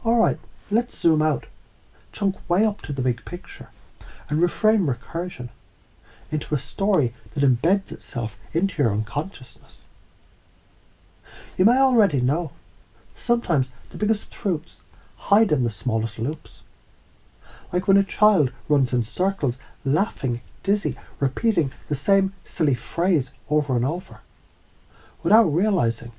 Alright, let's zoom out, chunk way up to the big picture, and reframe recursion into a story that embeds itself into your unconsciousness. You may already know, sometimes the biggest truths hide in the smallest loops. Like when a child runs in circles, laughing, dizzy, repeating the same silly phrase over and over. Without realizing,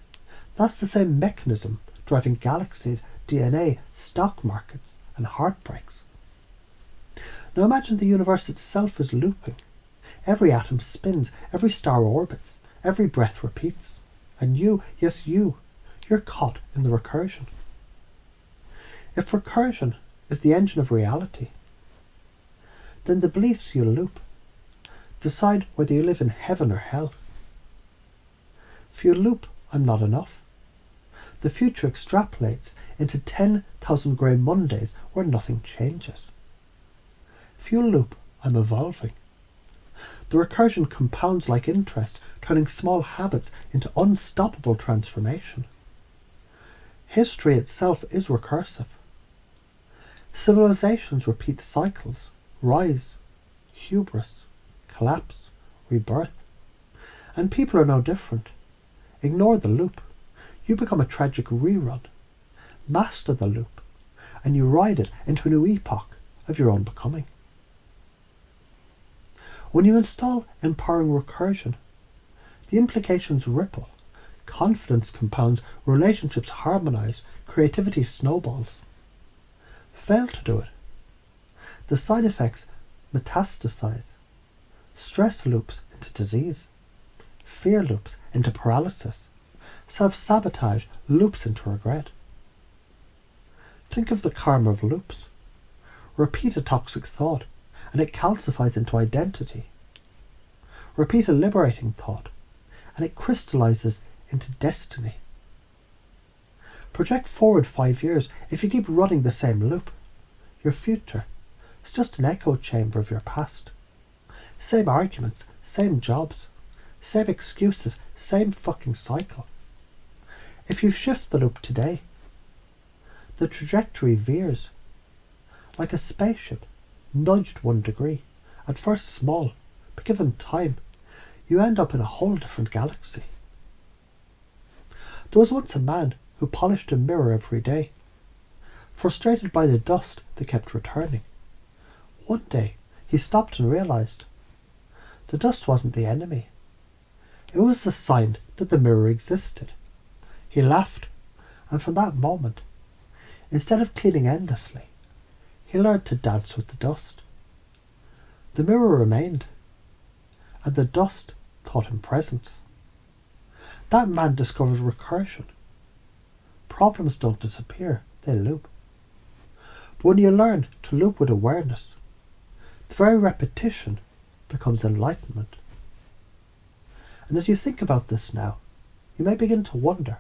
that's the same mechanism driving galaxies, DNA, stock markets, and heartbreaks. Now imagine the universe itself is looping. Every atom spins, every star orbits, every breath repeats. And you, yes you, you're caught in the recursion. If recursion is the engine of reality, then the beliefs you loop decide whether you live in heaven or hell. If you loop, I'm not enough, the future extrapolates into 10,000 grey Mondays where nothing changes. If you loop, I'm evolving. The recursion compounds like interest, turning small habits into unstoppable transformation. History itself is recursive. Civilizations repeat cycles, rise, hubris, collapse, rebirth. And people are no different. Ignore the loop. You become a tragic rerun. Master the loop, and you ride it into a new epoch of your own becoming. When you install empowering recursion, the implications ripple, confidence compounds, relationships harmonize, creativity snowballs. Fail to do it. The side effects metastasize. Stress loops into disease. Fear loops into paralysis. Self-sabotage loops into regret. Think of the karma of loops. Repeat a toxic thought, and it calcifies into identity. Repeat a liberating thought, and it crystallizes into destiny. Project forward 5 years. If you keep running the same loop, your future is just an echo chamber of your past. Same arguments, same jobs, same excuses, same fucking cycle. If you shift the loop today, the trajectory veers. Like a spaceship, nudged 1 degree, at first small, but given time, you end up in a whole different galaxy. There was once a man who polished a mirror every day, frustrated by the dust that kept returning. One day, he stopped and realized the dust wasn't the enemy. It was the sign that the mirror existed. He laughed, and from that moment, instead of cleaning endlessly, he learned to dance with the dust. The mirror remained, and the dust taught him presence. That man discovered recursion. Problems don't disappear, they loop. But when you learn to loop with awareness, the very repetition becomes enlightenment. And as you think about this now, you may begin to wonder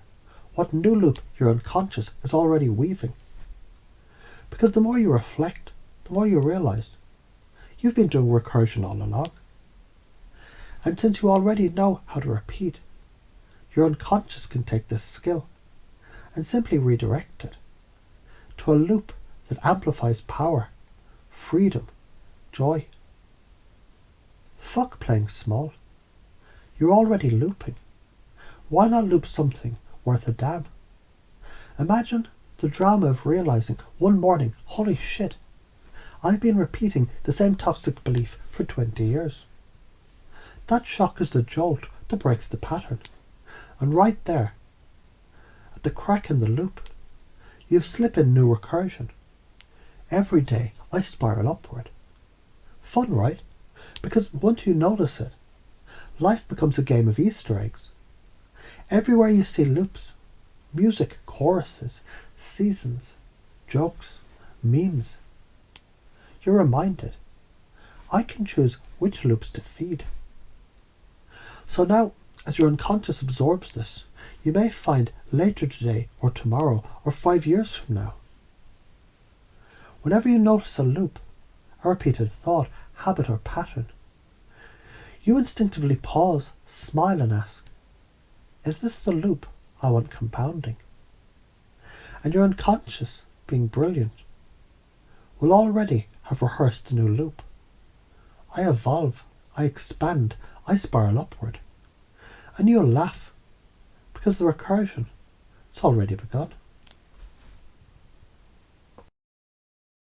what new loop your unconscious is already weaving. Because the more you reflect, the more you realize you've been doing recursion all along. And since you already know how to repeat, your unconscious can take this skill and simply redirect it to a loop that amplifies power, freedom, joy. Fuck playing small. You're already looping. Why not loop something worth a damn? Imagine the drama of realizing one morning, holy shit, I've been repeating the same toxic belief for 20 years. That shock is the jolt that breaks the pattern. And right there, at the crack in the loop, you slip in new recursion. Every day I spiral upward. Fun, right? Because once you notice it, life becomes a game of Easter eggs. Everywhere you see loops, music, choruses, seasons, jokes, memes, you're reminded, I can choose which loops to feed. So now, as your unconscious absorbs this, you may find later today or tomorrow or 5 years from now, whenever you notice a loop, a repeated thought, habit or pattern, you instinctively pause, smile and ask, is this the loop I want compounding? And your unconscious being brilliant, will already have rehearsed the new loop. I evolve, I expand, I spiral upward. And you'll laugh, because the recursion, it's already begun.